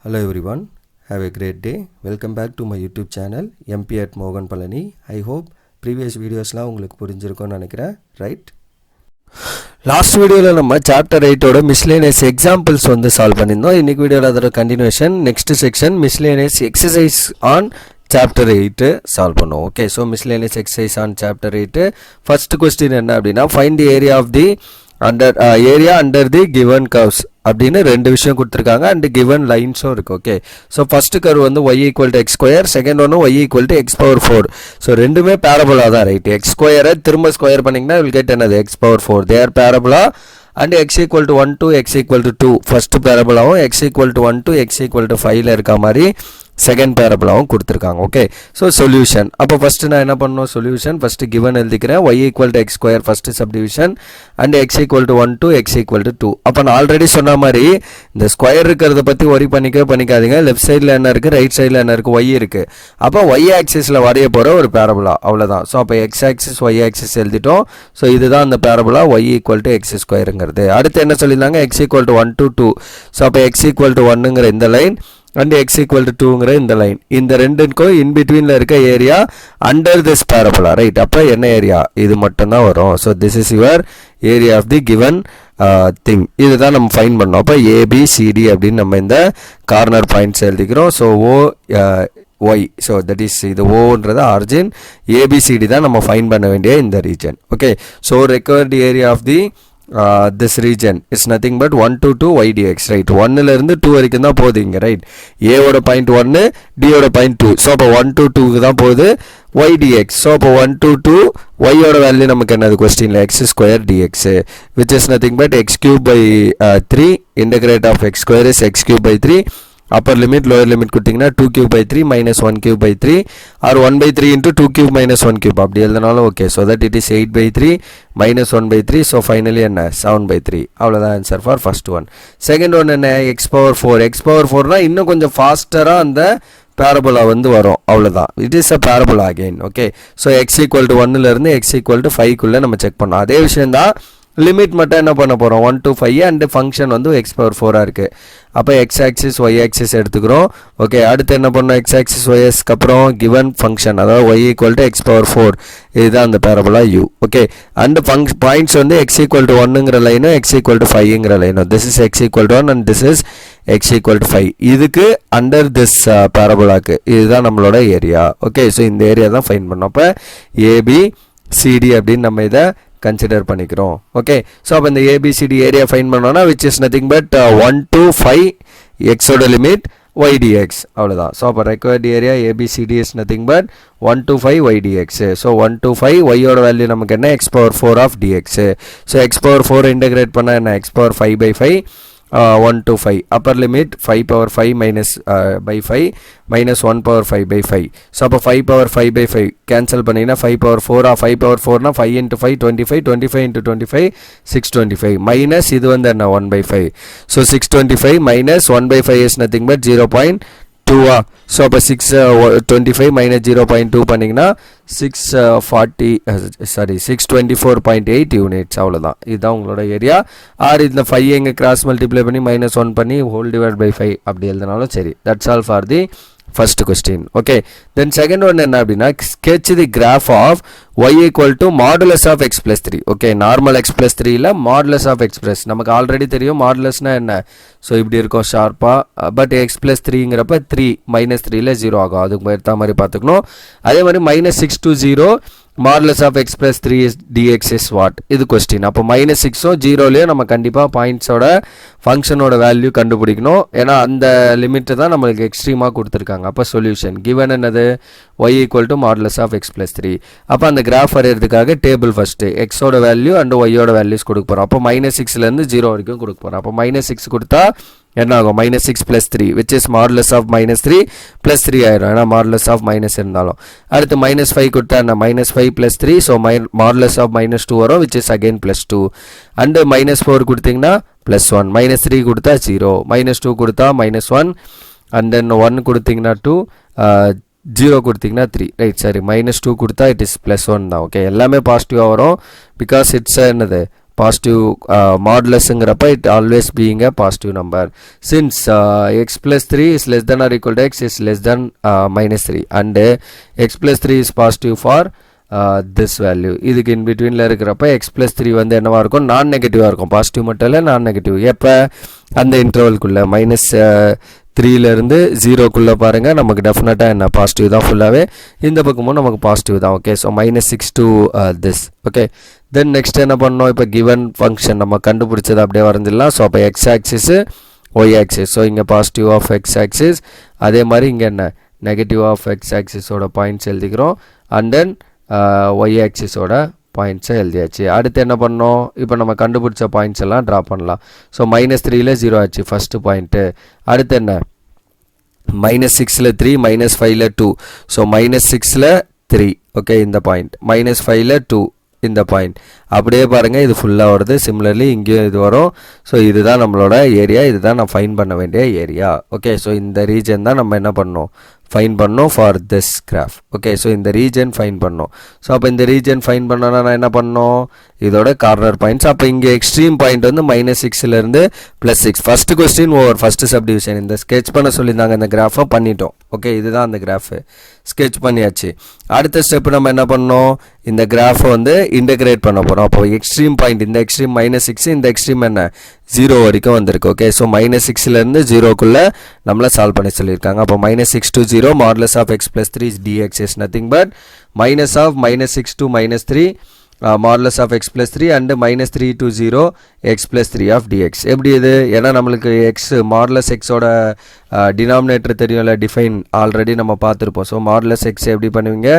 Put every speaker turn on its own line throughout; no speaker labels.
Hello everyone, have a great day. Welcome back to my YouTube channel MP at Mogan Palani. I hope previous videosலாம் உங்களுக்கு புரிஞ்சிருக்கும்னு நினைக்கிறேன், right? Last வீடியோவில் நம்ம chapter 8ஓட miscellaneous examples வந்து solve பண்ணியிருந்தோம். இன்றைக்கி வீடியோவில் அதோட continuation next section miscellaneous exercise on chapter 8 solve பண்ணுவோம். Okay, so miscellaneous exercise on chapter 8 first question என்ன அப்படின்னா, find the area of the under the given curves அப்படின்னு ரெண்டு விஷயம் கொடுத்துருக்காங்க அண்ட் கிவன் லைன்ஸும் இருக்குது. ஓகே, ஸோ ஃபர்ஸ்ட் கர்வ் வந்து y equal to X square, second ஒன்று y equal to X power 4. So ரெண்டுமே பேரபுலா தான், ரைட்? எக்ஸ் ஸ்கொயரை திரும்ப ஸ்கொயர் பண்ணிங்கன்னா வில் கெட் என்னது X power 4. There parabola and X equal to 1 to X equal to 2 first பேரபுலாவும் X equal to 1 to X equal to 5ல இருக்க மாதிரி செகண்ட் பேரபுலாவும் கொடுத்துருக்காங்க. Okay, so solution. அப்போ ஃபஸ்ட்டு நான் என்ன பண்ணணும், சொல்யூஷன் ஃபஸ்ட்டு கிவன் எழுதிக்கிறேன். y equal to X square first subdivision and X equal to 1 to X equal to 2. அப்போ நான் ஆல்ரெடி சொன்ன மாதிரி இந்த ஸ்கொயர் இருக்கிறத பற்றி ஒரி பண்ணிக்காதீங்க. லெஃப்ட் சைடில் என்ன இருக்குது, ரைட் சைடில் என்ன இருக்குது, y இருக்குது. அப்போ y ஆக்சிஸில் வரைய போகிற ஒரு பேரபுலா, அவ்வளோதான். ஸோ அப்போ எக்ஸ் ஆக்சிஸ் y ஆக்சிஸ் எழுதிட்டோம். ஸோ இதுதான் அந்த parabola y equal to X ஸ்கொயருங்கிறது. அடுத்து என்ன சொல்லியிருந்தாங்க, X equal to 1 to 2. So அப்போ எக்ஸ் ஈக்குவல் டு 1ங்கிற இந்த line and X equal to 2ங்கிற இந்த லைன், இந்த ரெண்டுக்கும் இன்பிட்வீனில் இருக்க area under this parabola, right? அப்போ என்ன ஏரியா, இது மட்டும்தான் வரும். So this is your area of the given thing. இதுதான் நம்ம ஃபைன் பண்ணோம். அப்போ ஏபிசிடி அப்படின்னு நம்ம இந்த கார்னர் பாயிண்ட்ஸ் எழுதிக்கிறோம். So Y, so that is இது ஓன்றது ஆரிஜின், ஏபிசிடி தான் நம்ம ஃபைன் பண்ண வேண்டிய இந்த region. Okay, so required area of the this region is nothing but 1 to 2 y dx, right? 1ல இருந்து 2 வரைக்கும் தான் போகுது இங்க, ரைட்? a ஓட பாயிண்ட் 1, d ஓட பாயிண்ட் 2. ஸோ அப்போ 1 to 2க்கு தான் போகுது y dx. ஸோ அப்போ 1 to 2 y ஓட வேல்யூ நமக்கு என்னது கொஸ்டின்ல x square dx, which is nothing but x cube by 3. integrate of x square is x cube by 3. Upper limit lower limit கொடுத்தீங்கன்னா 2 cube by 3 minus 1 cube by 3 R 1 by 3 into 2 cube minus 1 cube அப்படி எழுதினாலும் okay. So that it is 8 by 3 minus 1 by 3. So finally என்ன 7 by 3. அவ்வளோதான் answer for first one. Second one என்ன, X power 4. X power 4னா இன்னும் கொஞ்சம் ஃபாஸ்டராக அந்த பேரபுலா வந்து வரும், அவ்வளோதான். It is a parabola again. Okay, so X equal to 1லேருந்து எக்ஸ் ஈக்குவல் டு 5க்குள்ளே நம்ம செக் பண்ணோம். அதே விஷயம் தான், லிமிட் மட்டும் என்ன பண்ண போகிறோம், 1 to 5 அண்ட் ஃபங்க்ஷன் வந்து எக்ஸ் பவர் 4 இருக்குது. அப்போ எக்ஸ் ஆக்சிஸ் ஒய் ஆக்சிஸ் எடுத்துக்கிறோம். ஓகே, அடுத்து என்ன பண்ணோம், எக்ஸ் ஆக்சிஸ் ஒய்எஸ்க்கு அப்புறம் கிவன் ஃபங்க்ஷன், அதாவது y equal to X power 4. இதுதான் அந்த பேரபுலா யூ. ஓகே, அண்ட் பாயிண்ட்ஸ் வந்து எக்ஸ் ஈக்குவல் டு 1ங்கிற லைனும் எக்ஸ் ஈக்குவல் டு 5ங்கிற லைனும். This is x equal to 1 and this is x equal to 5. இதுக்கு அண்டர் திஸ் பேரபுலாக்கு இதுதான் நம்மளோட ஏரியா. ஓகே, ஸோ இந்த ஏரியா தான் ஃபைன் பண்ணோம். அப்போ ஏபிசிடி அப்படின்னு நம்ம இதை கன்சிடர் பண்ணிக்கிறோம். ஓகே, ஸோ அப்போ இந்த ஏபிசிடி ஏரியா ஃபைன் பண்ணோன்னா which is nothing but 1 to 5 எக்ஸோட லிமிட் y dx, அவ்வளோதான். ஸோ அப்போ required area ABCD is nothing but 1 to 5 y dx. So 1 to 5 ஒய்யோட வேல்யூ நமக்கு என்ன, X power 4 of dx. So x power 4 integrate பண்ணால் என்ன, X power 5 by 5 1 to 5. Upper limit 5 power 5 minus by 5 minus 1 power 5 by 5. So அப்போ 5 power 5 by 5 cancel பண்ணிங்கன்னா 5 power 4 5 power 4னா 5 into 5 25, 25 into 25 625 minus இது வந்து என்ன 1 by 5. So 625 minus 1 by 5 is nothing but 0.2. So அப்போ 625 minus 0.2 பண்ணிங்கன்னா 624.8 units, அவ்வளோதான். இதுதான் உங்களோட ஏரியா. ஆர் இந்த 5 எங்கே கிராஸ் மல்டிப்ளை பண்ணி -1 பண்ணி ஹோல் டிவைட் பை 5 அப்படி எழுதினாலும் சரி. That's all for the first question. Okay, then second one என்ன அப்படின்னா, sketch the graph of y equal to modulus of x plus 3. Okay, normal x plus 3ல மாடுலஸ் ஆஃப் எக்ஸ் பிளஸ் நமக்கு already தெரியும். மாடுலஸ்னா என்ன, ஸோ இப்படி இருக்கும் ஷார்ப்பாக. பட் எக்ஸ் பிளஸ் 3ங்கிறப்ப 3 -3ல 0 ஆகும், அதுக்கு ஏற்ற மாதிரி பார்த்துக்கணும். அதே மாதிரி -6 to 0 modulus of x plus 3 dx is what, இது கொஸ்டின். அப்போ -6 0லேயும் நம்ம கண்டிப்பாக பாயிண்ட்ஸோட ஃபங்க்ஷனோட வேல்யூ கண்டுபிடிக்கணும். ஏன்னா அந்த லிமிட்டு தான் நம்மளுக்கு எக்ஸ்ட்ரீமாக கொடுத்துருக்காங்க. அப்போ சொல்யூஷன் கிவன் என்னது, y equal to modulus of x plus 3. அப்போ அந்த கிராஃப் வரைகிறதுக்காக டேபிள் ஃபஸ்ட்டு எக்ஸோட வேல்யூ அண்ட் ஒய்யோட வேல்யூஸ் கொடுக்க போகிறோம். அப்போ -6லேருந்து 0 வரைக்கும் கொடுக்க போகிறோம். அப்போ -6 கொடுத்தா என்ன ஆகும், -6 plus 3 which is modulus of -3 plus 3 ஆயிரும், ஏன்னா modulus of minus இருந்தாலும். அடுத்து -5 கொடுத்தா என்ன, -5 plus 3, ஸோ modulus of -2 வரும் which is again plus 2. And -4 கொடுத்தீங்கன்னா +1, -3 கொடுத்தா 0, -2 கொடுத்தா -1 அண்ட் தென் 1 கொடுத்தீங்கன்னா 2, 0 கொடுத்தீங்கன்னா 3, ரைட்? சரி, -2 கொடுத்தா இட் இஸ் +1 தான். ஓகே, எல்லாமே பாசிட்டிவாக வரும் பிகாஸ் இட்ஸ் என்னது பாசிட்டிவ் மாடுலஸ்ங்கிறப்ப it always being a positive number. Since x plus three is less than or equal to x is less than -3 and x plus three is positive for this value. இதுக்கு in பிட்வீனில் இருக்கிறப்ப X plus three வந்து என்னவாக இருக்கும், நான் நெகட்டிவாக இருக்கும். Positive மட்டும் இல்லை, நான் நெகட்டிவ். எப்போ அந்த இன்டர்வல்குள்ளே -3லேருந்து 0க்குள்ளே பாருங்கள், நமக்கு டெஃபினட்டாக என்ன பாசிட்டிவ் தான் ஃபுல்லாகவே. இந்த பக்கமும் நமக்கு பாசிட்டிவ் தான். Okay, so -6 to this. Okay, then next என்ன பண்ணோம், இப்போ கிவன் ஃபங்க்ஷன் நம்ம கண்டுபிடிச்சது அப்படியே வரைஞ்சிடலாம். ஸோ அப்போ x axis y axis. So இங்கே பாசிட்டிவ் ஆஃப் எக்ஸ் ஆக்சிஸ், அதே மாதிரி இங்கே என்ன நெகட்டிவ் ஆஃப் எக்ஸ் ஆக்சிஸோட பாயிண்ட்ஸ் எழுதிக்கிறோம். அண்ட் தென் ஒய் ஆக்சிஸோட பாயிண்ட்ஸை எழுதியாச்சு. அடுத்து என்ன பண்ணோம், இப்போ நம்ம கண்டுபிடிச்ச பாயிண்ட்ஸ் எல்லாம் ட்ரா பண்ணலாம். ஸோ -3ல் 0 ஆச்சு ஃபஸ்ட்டு பாயிண்ட்டு. அடுத்து என்ன, -6ல் 3, -5ல் 2. ஸோ -6ல் 3, ஓகே, இந்த பாயிண்ட். -5ல் 2, இந்த பாயிண்ட். அப்படியே பாருங்கள், இது ஃபுல்லாக வருது. சிமிலர்லி இங்கேயும் இது வரும். ஸோ இதுதான் நம்மளோட ஏரியா, இதுதான் நான் ஃபைன் பண்ண வேண்டிய ஏரியா. ஓகே, ஸோ இந்த ரீஜன் தான் நம்ம என்ன பண்ணோம், ஃபைன் பண்ணோம் for this graph. Okay, so இந்த ரீஜன் ஃபைன் பண்ணோம். ஸோ அப்போ இந்த ரீஜன் ஃபைன் பண்ணோன்னா நான் என்ன பண்ணோம், இதோட கார்னர் பாயிண்ட்ஸ். அப்போ இங்கே எக்ஸ்ட்ரீம் பாயிண்ட் வந்து -6லேருந்து +6. First question over first subdivision. இந்த ஸ்கெட்ச் பண்ண சொல்லியிருந்தாங்க, இந்த கிராஃபை பண்ணிட்டோம். ஓகே, இதுதான் அந்த கிராஃபு, ஸ்கெட்ச் பண்ணியாச்சு. அடுத்த ஸ்டெப் நம்ம என்ன பண்ணோம், இந்த கிராஃபை வந்து இன்டகிரேட் பண்ண போகிறோம். அப்போ எக்ஸ்ட்ரீம் பாயிண்ட், இந்த எக்ஸ்ட்ரீம் -6, இந்த எக்ஸ்ட்ரீம் என்ன 0 வரைக்கும் வந்திருக்கு. ஓகே, ஸோ -6லேருந்து 0க்குள்ளே நம்மளை சால்வ் பண்ணி சொல்லியிருக்காங்க. அப்போ -6 to 0 modulus of x plus 3 is dx is nothing but minus of -6 to -3 modulus of x plus 3 and -3 to 0 x plus 3 of dx. எப்படி இது, ஏன்னா நம்மளுக்கு x modulus x ஓட டினாமினேட்டர் தெரியும்ல, டிஃபைன் ஆல்ரெடி நம்ம பார்த்துருப்போம். ஸோ modulus x எப்படி பண்ணுவீங்க,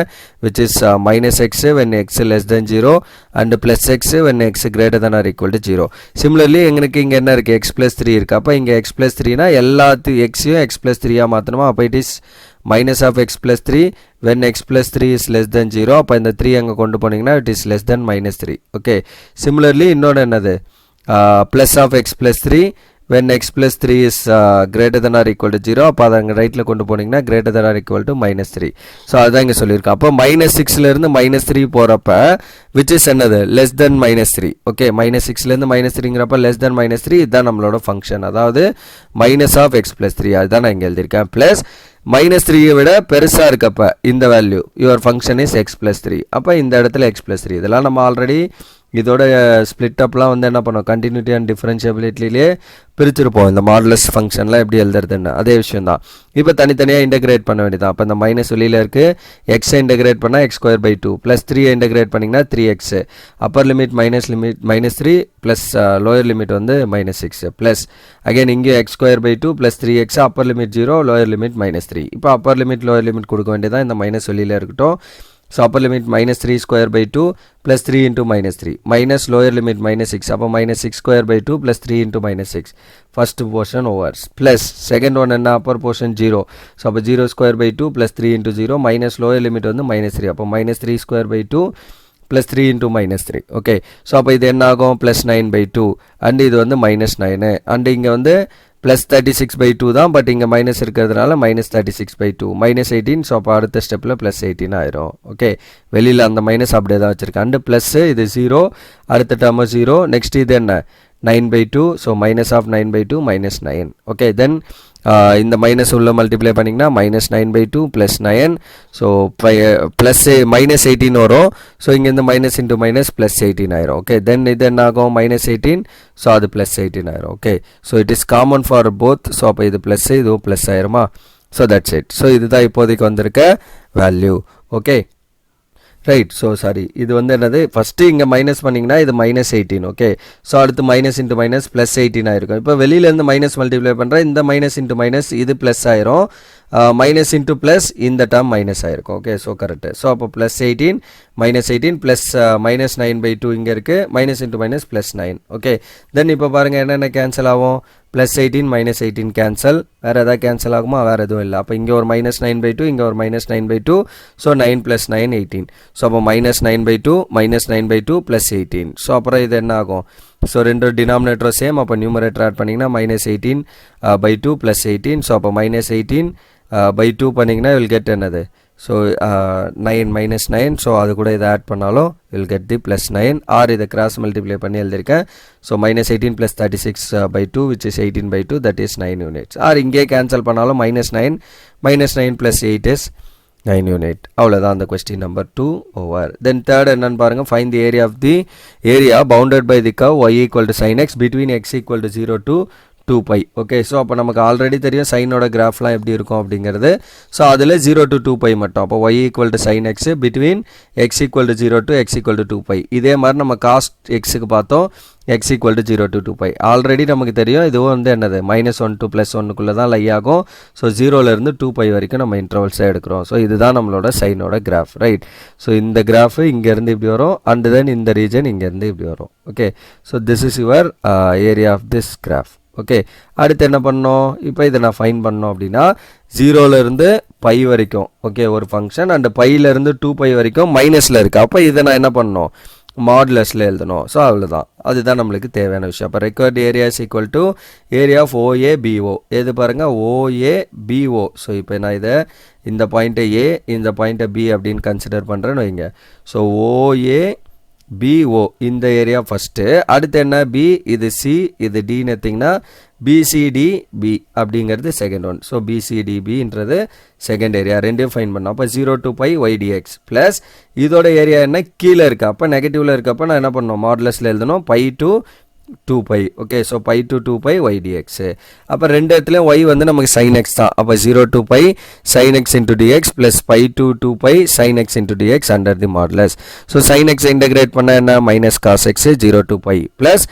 which is -x when x less than 0 and +x when x greater than or equal to 0. Similarly எங்களுக்கு இங்கே என்ன இருக்குது, x plus 3 இருக்குது. அப்போ இங்கே x plus 3னா எல்லாத்தையும் எக்ஸையும் x plus 3 மாற்றணுமா. அப்போ it is minus of x plus 3 when x plus 3 is less than 0. அப்போ இந்த 3 அங்கே கொண்டு போனீங்கன்னா it is less than -3. Okay, similarly இன்னொன்று என்னது, plus of x plus 3 when x plus 3 is greater than or equal to 0. அப்போ அதை அங்கே ரைட்டில் கொண்டு போனீங்கன்னா greater than or equal to -3. So அதுதான் இங்கே சொல்லியிருக்கோம். அப்போ -6லேருந்து -3 போகிறப்ப which is என்னது less than -3. ஓகே, -6லேருந்து -3ங்கிறப்ப less than -3, இதுதான் நம்மளோட ஃபங்க்ஷன். அதாவது minus of x plus 3, அதுதான் நான் இங்கே எழுதியிருக்கேன். ப்ளஸ் -3 விட பெருசாக இருக்கப்ப இந்த value your function is x plus 3. அப்போ இந்த இடத்துல x plus 3. இதெல்லாம் நம்ம ஆல்ரெடி இதோட ஸ்ப்ளிட் அப்லாம் வந்து என்ன பண்ணோம், கண்டினியூட்டி அண்ட் டிஃபரன்ஷியபிலிட்டிலே பிரிச்சிருப்போம். இந்த மாடுலஸ் ஃபங்க்ஷன்லாம் எப்படி எழுதுறதுன்னு அதே விஷயம் தான். இப்போ தனித்தனியாக இன்டகிரேட் பண்ண வேண்டியதான். அப்போ இந்த மைனஸ் வெளியில் இருக்குது, எக்ஸை இன்டகிரேட் பண்ணால் x²/2 ப்ளஸ் 3 இன்டகிரேட் பண்ணிங்கன்னா 3x, upper limit -3 plus lower limit வந்து -6 ப்ளஸ் அகைன் இங்கே x²/2 plus 3x, upper limit 0, lower limit -3. இப்போ அப்பர் லிமிட் லோயர் லிமிட் கொடுக்க வேண்டியதான், இந்த மைனஸ் வெளியில் இருக்கட்டும். So upper limit -3²/2 plus 3 into -3 minus lower limit -6. அப்போ -6²/2 plus 3 into -6. First portion over plus second one என்ன upper portion 0. So அப்போ 0²/2 plus 3 into 0 minus lower limit வந்து -3. அப்போ -3²/2 plus 3 into -3. ஓகே, ஸோ அப்போ இது என்ன ஆகும், +9/2 அண்ட் இது வந்து -9 அண்ட் இங்கே வந்து +36/2 தான். பட் இங்கே மைனஸ் இருக்கிறதுனால -36/2 -18. ஸோ அப்போ அடுத்த ஸ்டெப்பில் +18 ஆயிரும். ஓகே, வெளியில் அந்த மைனஸ் அப்படியே தான் வச்சுருக்கேன். அண்டு ப்ளஸ்ஸு இது 0, அடுத்த டேர்மு 0. நெக்ஸ்ட் இது என்ன 9/2. ஸோ -9/2 -9. ஓகே, தென் இந்த மைனஸ் உள்ள மல்டிப்ளை பண்ணிங்கன்னா -9/2 + 9. ஸோ ப்ளஸ் -18 வரும். ஸோ இங்கேருந்து மைனஸ் இன்ட்டு மைனஸ் +18 ஆயிரும். ஓகே, தென் இது என்ன ஆகும் -18. ஸோ அது +18 ஆயிரும். Okay, so it is common for both. So அப்போ இது ப்ளஸ், இதுவும் ப்ளஸ் ஆயிருமா. So that's it. ஸோ இதுதான் இப்போதைக்கு வந்திருக்க value. Okay right. So sorry, இது வந்து என்னது, ஃபஸ்ட்டு இங்கே மைனஸ் பண்ணிங்கன்னா இது -18. ஓகே, ஸோ அடுத்து மைனஸ் இன்ட்டு மைனஸ் +18 ஆயிருக்கும். இப்போ வெளியிலேருந்து மைனஸ் மல்டிப்ளை பண்ணுறேன், இந்த மைனஸ் இன்ட்டு மைனஸ் இது ப்ளஸ் ஆயிரும், மைனஸ் இன்ட்டு ப்ளஸ் இந்த டேர்ம் மைனஸ் ஆயிருக்கும். Okay, so correct. ஸோ அப்போ +18 -18 ப்ளஸ் -9/2 இங்கே இருக்குது, மைனஸ் இன்ட்டு மைனஸ் +9. ஓகே, தென் இப்போ பாருங்கள் என்னென்ன கேன்சல் ஆகும், +18 -18 கேன்சல், வேறு எதாவது கேன்சல் ஆகுமா, வேறு எதுவும் இல்லை. அப்போ இங்கே ஒரு -9/2, இங்கே ஒரு -9/2. ஸோ 9 + 9 18. ஸோ அப்போ -9/2 -9/2 + 18. ஸோ அப்புறம் இது என்ன ஆகும், ஸோ ரெண்டு டினாமினேட்டரும் சேம். அப்போ நியூமரேட்டர் ஆட் பண்ணிங்கன்னா -18/2 + 18. ஸோ அப்போ -18/2 பண்ணிங்கன்னா வில் கெட் என்னது ஸோ 9 minus 9, ஸோ அது கூட இதை ஆட் பண்ணாலும் will get the plus 9, or இதை கிராஸ் மல்டிப்ளை பண்ணி எழுதியிருக்கேன். So minus 18 plus 36/2 which is 18/2, that is 9 units. Or இங்கே கேன்சல் பண்ணாலும் -9 plus 8 is 9 unit. அவ்வளோதான் அந்த question number 2 over. Then third என்னன்னு பாருங்கள், find the area of the area bounded by the curve y equal to sin x between x equal to 0 to 2π. Okay, so அப்போ நமக்கு already தெரியும் சைனோட கிராஃப்லாம் எப்படி இருக்கும் அப்படிங்கிறது. ஸோ அதில் 0 to 2π மட்டும். அப்போ y equal to sin x between x equal to 0 to x equal to 2π. இதே மாதிரி நம்ம காஸ்ட் எக்ஸுக்கு பார்த்தோம், x equal to 0 to 2π. Already நமக்கு தெரியும் இதுவும் வந்து என்னது -1 to +1க்குள்ளே தான் லை ஆகும். ஸோ 0லேருந்து 2π வரைக்கும் நம்ம இன்டர்வல்ஸாக எடுக்கிறோம். ஸோ இதுதான் நம்மளோட சைனோட கிராஃப், ரைட். ஸோ இந்த கிராஃபு இங்கேருந்து இப்படி வரும், அண்ட் தென் இந்த ரீஜன் இங்கேருந்து இப்படி வரும். Okay, so this is your area of this graph. Okay, அடுத்து என்ன பண்ணோம், இப்போ இதை நான் ஃபைன் பண்ணோம் அப்படின்னா 0லேருந்து π வரைக்கும், ஓகே, ஒரு ஃபங்க்ஷன், அண்ட் πலேருந்து 2π வரைக்கும் மைனஸில் இருக்குது. அப்போ இதை நான் என்ன பண்ணணும், மாடுலஸில் எழுதணும். ஸோ அவ்வளோதான், அதுதான் நம்மளுக்கு தேவையான விஷயம். அப்போ required area is equal to area of OABO. எது பாருங்கள், OABO. ஸோ இப்போ நான் இதை இந்த பாயிண்ட்டை A, இந்த பாயிண்ட்டை B அப்படின்னு கன்சிடர் பண்ணுறேன்னு வைங்க. ஸோ OABO இந்த ஏரியா ஃபஸ்ட்டு, அடுத்து என்ன B, இது C, இது Dன்னு எடுத்திங்கன்னா BCDB அப்படிங்கிறது செகண்ட் ஒன். ஸோ BCDBன்றது செகண்ட் ஏரியா, ரெண்டையும் ஃபைன் பண்ணோம். அப்போ 0 to π ydx ப்ளஸ் இதோட ஏரியா என்ன கீழே இருக்கா, அப்போ நெகட்டிவில் இருக்கப்போ நான் என்ன பண்ணணும், மாடுலஸில் எழுதணும் π to 2π. Okay, so π to 2π ydx. அப்போ ரெண்டு இடத்துலையும் y வந்து நமக்கு sin x தான். அப்போ 0 to π sin x into dx plus π to 2π sin x into dx under the modulus. So sin x integrate பண்ண என்ன, minus cos x 0 to π plus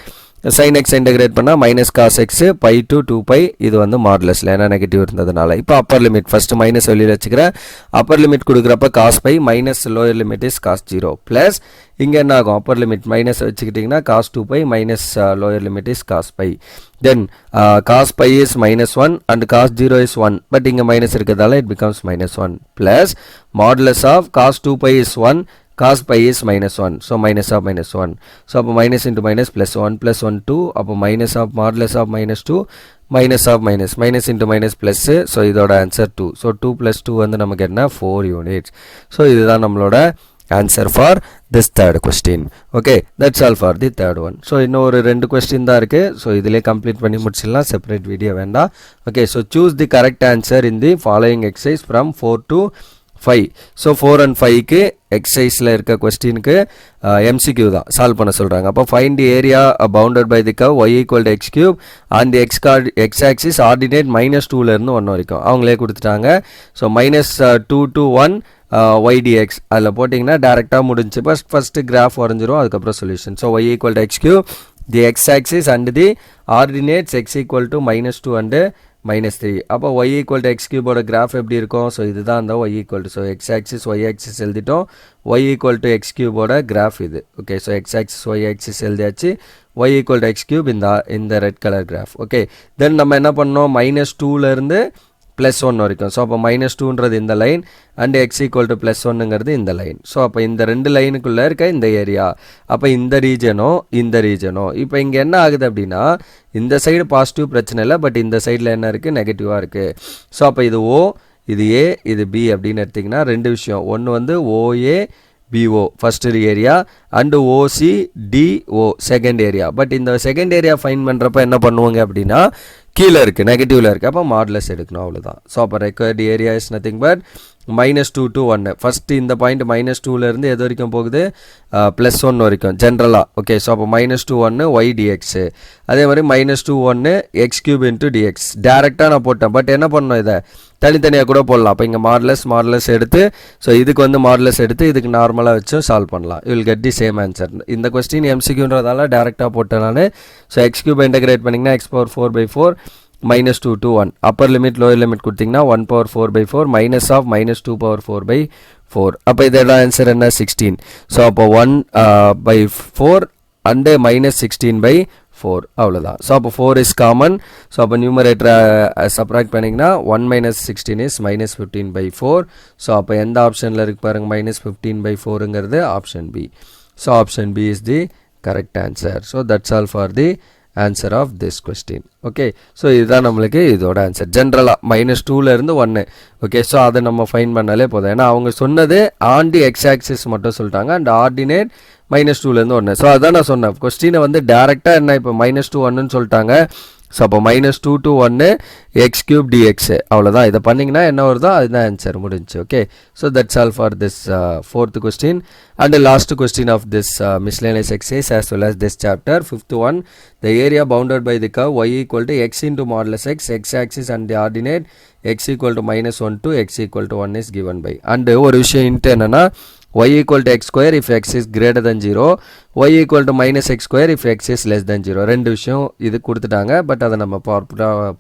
sin x integrate பண்ணால் மைனஸ் காஸ் எக்ஸ் π to 2π, இது வந்து மாடுலஸில் ஏன்னா negative இருந்ததுனால. இப்போ upper limit first minus வெளியில் வச்சுக்கிறேன். அப்பர் லிமிட் கொடுக்குறப்ப cos π minus lower limit is cos 0 plus இங்கே என்ன ஆகும், அப்பர் லிமிட் மைனஸ் வச்சுக்கிட்டிங்கன்னா cos 2π minus lower limit is cos π. Then cos π is -1 and cos 0 is 1, but இங்கே மைனஸ் இருக்கிறதால it becomes -1 plus modulus of cos 2π is 1, cos pi is -1, so minus of -1, so அப்போ minus into minus plus 1 plus 1 2, அப்போ minus of modulus of -2 minus of minus into minus plus, so இதோட answer 2, so 2 plus 2 வந்து நமக்கு என்ன 4 units. so இதுதான் நம்மளோட answer for this third question. okay, that's all for the third one. so இன்னும் ஒரு 2 question தான் இருக்கு. so இதிலே கம்ப்ளீட் பண்ணி முடிச்சிடலாம், செப்பரேட் வீடியோ வேண்டாம். okay, so choose the correct answer in the following exercise from 4 to 5. So 4 and 5க்கு எக்ஸசைஸில் இருக்க கொஸ்டினுக்கு MCQ தான் சால்வ் பண்ண சொல்கிறாங்க. அப்போ find the area bounded by the curve y equal to x cube and x axis ordinate -2லேருந்து 1 வரைக்கும் அவங்களே கொடுத்துட்டாங்க. ஸோ -2 to 1 ydx அதில் போட்டிங்கன்னா டேரெக்டாக முடிஞ்சு ஃபஸ்ட்டு கிராஃப் வரைஞ்சிரும், அதுக்கப்புறம் solution. So y equal to x cube, the x axis and the ordinates x equal to -2 and -3. அப்போ y ஈக்குவல் டு எக்ஸ் கியூபோட கிராஃப் எப்படி இருக்கும், ஸோ இதுதான் அந்த y equal to, so x axis y axis எழுதிட்டோம், y equal to x கியூபோட graph இது. Okay, so x axis y axis எழுதியாச்சு, y equal to x cube இந்த red colour graph. Okay, then நம்ம என்ன பண்ணோம், -2லேருந்து +1 வரைக்கும். ஸோ அப்போ -2ன்றது இந்த line and x equal to +1ங்கிறது இந்த லைன். ஸோ அப்போ இந்த ரெண்டு லைனுக்குள்ளே இருக்க இந்த ஏரியா, அப்போ இந்த ரீஜனோ இப்போ இங்கே என்ன ஆகுது அப்படின்னா இந்த சைடு பாசிட்டிவ் பிரச்சனை இல்லை, பட் இந்த சைடில் என்ன இருக்குது, நெகட்டிவாக இருக்குது. ஸோ அப்போ இது O, இது A, இது B அப்படின்னு எடுத்திங்கன்னா ரெண்டு விஷயம். ஒன்று வந்து OABO first area and OCDO second area. But இந்த செகண்ட் ஏரியா ஃபைன் பண்ணுறப்ப என்ன பண்ணுவாங்க அப்படின்னா கீழே இருக்குது, நெகட்டிவில் இருக்குது, அப்போ மாடுலஸ் எடுக்கணும், அவ்வளோதான். ஸோ அப்போ required area is nothing but -2 to 1. First இந்த பாயிண்ட் -2லேருந்து எது வரைக்கும் போகுது, +1 வரைக்கும் ஜென்ரலாக. ஓகே, ஸோ அப்போ -2 1 ydx, அதே மாதிரி -2 1 x கியூப் இன்ட்டு dx டேரெக்டாக நான் போட்டேன். பட் என்ன பண்ணணும், இதை தனித்தனியாக கூட போடலாம். அப்போ இங்கே மாடுலஸ் எடுத்து, ஸோ இதுக்கு வந்து மாடுலஸ் எடுத்து இதுக்கு நார்மலாக வச்சும் சால்வ் பண்ணலாம். You will get the same answer. இந்த கொஸ்டின் MCQன்றதால டேரெக்டாக போட்டேன் நான். ஸோ x கியூப் இன்டகிரேட் பண்ணிங்கன்னா x⁴/4 -2 to 1, upper limit lower limit கொடுத்தீங்கன்னா 1/4/4 மைனஸ் ஆஃப் -2/4/4. அப்போ இதோட ஆன்சர் என்ன, 16. ஸோ அப்போ 1/4 அண்டு -16/4 அவ்வளோதான். ஸோ அப்போ 4 இஸ் காமன். ஸோ அப்போ நியூமரேட்டரை சப்ராக்ட் பண்ணிங்கன்னா 1 - 16 இஸ் -15/4. ஸோ அப்போ எந்த ஆப்ஷனில் இருக்கு பாருங்கள், -15/4ங்கிறது option B. So option B is the correct answer. So that's all for the answer of this question. Okay, so இதுதான் நம்மளுக்கு இதோட ஆன்சர். ஜென்ரலாக -2லேருந்து 1. ஓகே, ஸோ அதை நம்ம ஃபைன் பண்ணாலே போதும். ஏன்னா அவங்க சொன்னது ஆன் தி எக்ஸ் ஆக்சிஸ் மட்டும் சொல்லிட்டாங்க அண்ட் ஆர்டினேட் -2லேருந்து 1. ஸோ அதான் நான் சொன்னேன், கொஸ்டினை வந்து டேரெக்டாக என்ன இப்போ -2 1ன்னு சொல்லிட்டாங்க. ஸோ அப்போ -2 to 1 x³ dx அவ்வளோதான். இதை பண்ணிங்கன்னா என்ன வருதோ அதுதான் ஆன்சர், முடிஞ்சு. Okay, so that's all for this 4th question and last question of this miscellaneous exercise as well as this chapter. 5th one, the area bounded by the curve y equal to x into modulus x, x-axis and the ordinate x equal to -1 to x equal to 1 is given by. and ஒரு விஷயம் into என்னன்னா, y equal to x square if x is greater than 0, y equal to -x square if x is less than 0. ரெண்டு விஷயம் இது கொடுத்துட்டாங்க, but அதை நம்ம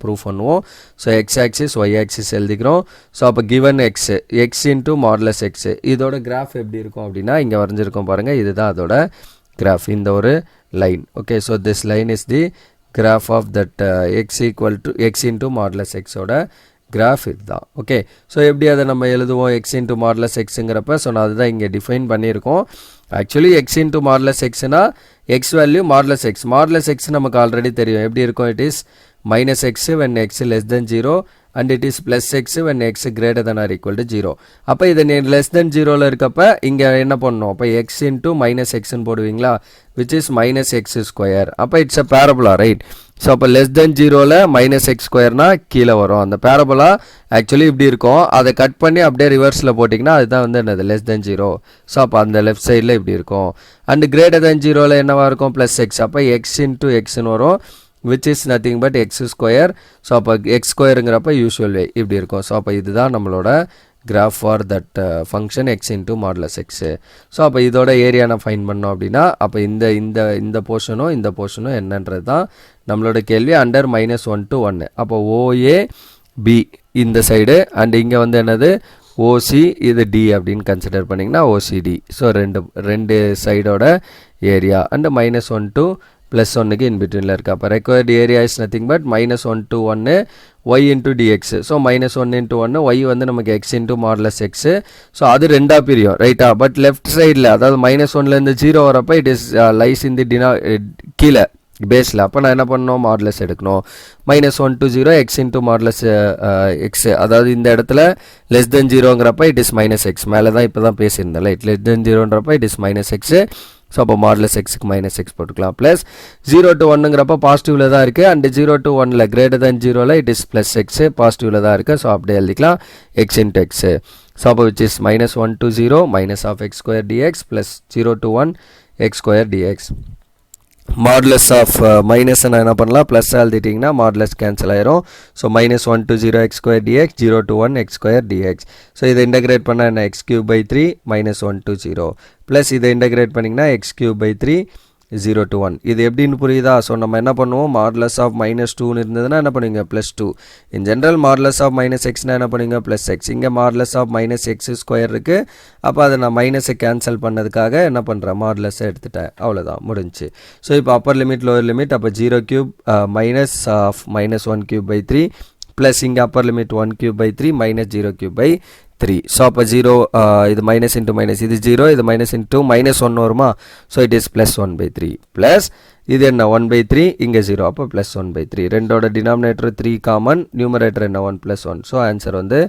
proof பண்ணுவோம். So x axis y axis எழுதிக்கிறோம். ஸோ அப்போ given x into modulus x, இதோட கிராஃப் எப்படி இருக்கும் அப்படின்னா இங்கே வரைஞ்சிருக்கோம் பாருங்கள், இதுதான் அதோட கிராஃப், இந்த ஒரு line. Okay, so this line is the graph of that x equal to x into modulus எக்ஸோட கிராஃப் இதுதான். ஓகே, ஸோ எப்படி அதை நம்ம எழுதுவோம், எக்ஸ் இன்ட்டு மாடுலஸ் எக்ஸுங்கிறப்ப. ஸோ நான் அதுதான் இங்கே டிஃபைன் பண்ணியிருக்கோம். ஆக்சுவலி எக்ஸ் இன்ட்டு மாடுலஸ் எக்ஸ்னா x value modulus x. Modulus x நமக்கு ஆல்ரெடி தெரியும் எப்படி இருக்கும், it is -x when x less than 0 and it is +x when x greater than or equal to 0. அப்போ இது less than 0ல இருக்கப்ப இங்கே என்ன பண்ணணும், அப்போ x into -xன்னு போடுவீங்களா, which is -x square. அப்போ it's a parabola, right. So அப்போ less than 0ல -x ஸ்கொயர்னா கீழே வரும். அந்த பேரபோலா ஆக்சுவலி இப்படி இருக்கும், அதை கட் பண்ணி அப்படியே ரிவர்ஸில் போட்டிங்கன்னா அதுதான் வந்து என்னது less than 0. ஸோ அப்போ அந்த லெஃப்ட் சைடில் இப்படி இருக்கும். அண்ட் greater than 0ல என்னவா இருக்கும், +x. அப்போ x into xன்னு வரும், which is nothing but x square. So அப்போ x ஸ்கொயருங்கிறப்ப யூஷுவல் வே இப்படி இருக்கும். ஸோ அப்போ இதுதான் நம்மளோட graph for that function x into modulus x. So அப்போ இதோட ஏரியா நான் ஃபைன் பண்ணோம் அப்படின்னா அப்போ இந்த போர்ஷனும் இந்த போர்ஷனும் என்னன்றது தான் நம்மளோட கேள்வி. Under -1 to 1. அப்போ OAB இந்த சைடு அண்ட் இங்கே வந்து என்னது OC, இது D அப்படின்னு கன்சிடர் பண்ணிங்கன்னா OCD. ஸோ ரெண்டு சைடோட ஏரியா அண்ட் -1 to +1க்கு இன்பிட்வீனில் இருக்குது. அப்போ required area is nothing but -1 to 1 y into dx. So -1 into 1 y வந்து நமக்கு x into modulus x. So அது ரெண்டாக பிரியும், ரைட்டா. பட் லெஃப்ட் சைடில் அதாவது -1லேருந்து 0 வரப்போ இட் இஸ் லைஸ் இன் தி கீழே பேஸில். அப்போ நான் என்ன பண்ணணும், மாடுலஸ் எடுக்கணும். -1 to 0 x into modulus x, அதாவது இந்த இடத்துல லெஸ் தென் 0ங்கிறப்ப இட் இஸ் -x. மேலே தான் இப்போ தான் பேசியிருந்தேன், ரைட். லெஸ் தென் 0ன்றப்ப இட் இஸ் -x. ஸோ அப்போ மாடுலஸ் எக்ஸுக்கு -x போட்டுக்கலாம். ப்ளஸ் 0 to 1ங்கிறப்ப பாசிட்டிவில் தான் இருக்குது அண்ட் 0 to 1ல கிரேட்டர் தென் 0ல இட் இஸ் +x பாசிட்டிவில் தான் இருக்குது. ஸோ அப்படியே எழுதிக்கலாம் x இன்ட்டு எக்ஸு. ஸோ அப்போ which is -1 to 0 -(x square dx) plus 0 to 1 x square dx. Modulus of minus என்ன பண்ணலாம், ப்ளஸ் எழுதிட்டிங்கன்னா மாடுலஸ் கேன்சல் ஆயிரும். So -1 to 0 x square dx, 0 to 1 x square dx. So இதை இன்டகிரேட் பண்ணால் என்ன, x³ 3 -1 to 0 ப்ளஸ் இதை integrate பண்ணிங்கன்னா x³ 3 0 to 1. இது எப்படின்னு புரியுதா? ஸோ நம்ம என்ன பண்ணுவோம், மாடுலஸ் ஆஃப் -2ன்னு இருந்ததுன்னா என்ன பண்ணுவீங்க, +2. இன் ஜென்ரல் மாடுலஸ் ஆஃப் -xனா என்ன பண்ணுவீங்க, +x. இங்கே மாடுலஸ் ஆஃப் -x ஸ்கொயர் இருக்குது. அப்போ அதை நான் மைனஸை கேன்சல் பண்ணதுக்காக என்ன பண்ணுறேன், மாடுலஸை எடுத்துட்டேன். அவ்வளோதான், முடிஞ்சு. ஸோ இப்போ அப்பர் லிமிட் லோவர் லிமிட், அப்போ 0³ மைனஸ் ஆஃப் -1³ 3 ப்ளஸ் இங்கே அப்பர் லிமிட் 1³ 3 -0³ 3. ஸோ அப்போ 0 இது மைனஸ் இன்ட்டு மைனஸ், இது 0, இது மைனஸ் இன்ட்டு -1 வருமா. ஸோ இட் இஸ் +1/3 ப்ளஸ் இது என்ன 1/3, இங்கே 0, அப்போ +1/3. ரெண்டோட டினாமினேட்டர் 3 காமன், நியூமரேட்டர் என்ன 1 + 1. ஸோ ஆன்சர் வந்து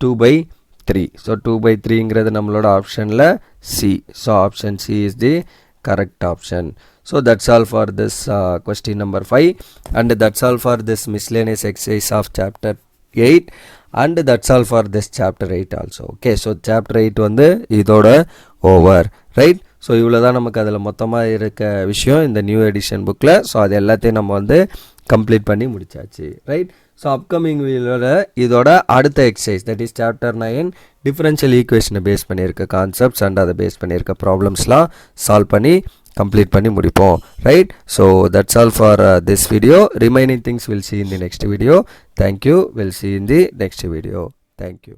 2/3. ஸோ 2/3ங்கிறது நம்மளோட ஆப்ஷனில் C. So option C is the correct option. So that's all for this question number 5 and that's all for this miscellaneous exercise of chapter 8 and that's all for this chapter 8 also. Okay, so chapter 8 வந்து இதோட over, right? So இவ்வளோ தான் நமக்கு அதில் மொத்தமாக இருக்க விஷயம் இந்த நியூ எடிஷன் புக்கில். ஸோ அது எல்லாத்தையும் நம்ம வந்து கம்ப்ளீட் பண்ணி முடிச்சாச்சு, ரைட். ஸோ அப்கமிங் வீடியோட இதோட அடுத்த exercise, that is chapter 9, differential ஈக்குவேஷனை பேஸ் பண்ணியிருக்க கான்செப்ட்ஸ் அண்ட் அதை பேஸ் பண்ணியிருக்க ப்ராப்ளம்ஸ்லாம் சால்வ் பண்ணி கம்ப்ளீட் பண்ணி முடிப்போம், right. So that's all for this video. Remaining things will see in the next video. Thank you. We'll see in the next video. Thank you.